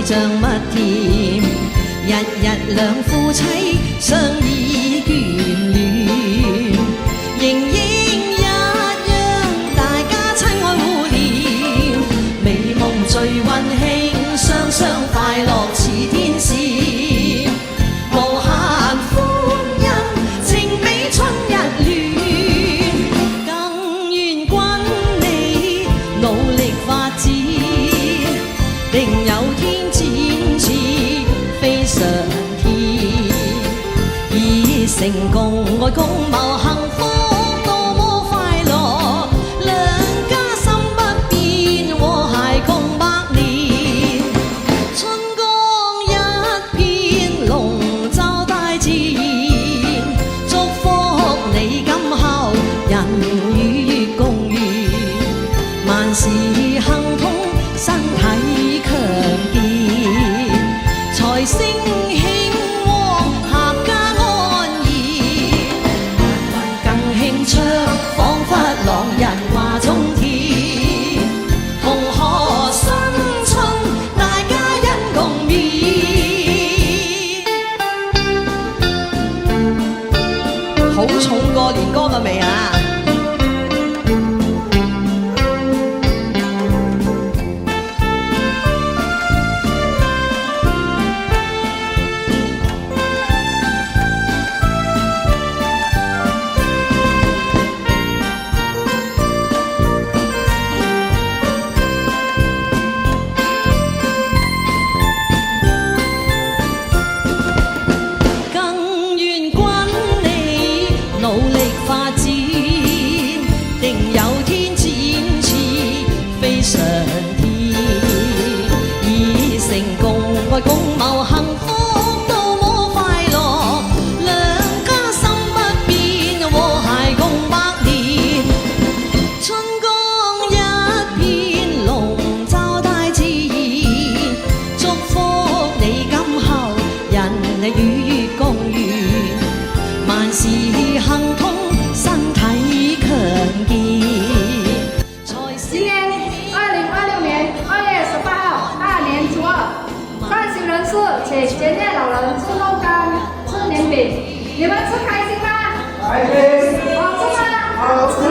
像蜜甜，日日兩夫妻相依眷戀，形影一樣，大家親愛互憐，美夢最溫馨，雙雙快樂似天使，無限歡欣，情比春日暖，更願君你努力發展，定有天展翅飛上天，以成共愛共謀幸福多麼快樂，兩家心不變，和諧共百年，春光一片，龍舟大自然，祝福你今後人與月共圓，萬事亨通，身體強健，財星興旺，合家安然，更興昌，彷彿朗日華中天，同賀新春，大家恩共勉。好重過年歌嘅味啊！更願君你努力發展，定有天展翅飛上天，以成共愛共謀幸福多麼快樂，兩家心不變，和諧共百年，春光一片，龍舟大自然，祝福你今後人與月共圓，萬事亨通，身體強健，財今年2026年2月18號，大年初二，善行人士請前面老人吃肉乾、吃年餅，你們吃開心嗎？開心，好吃嗎？好吃。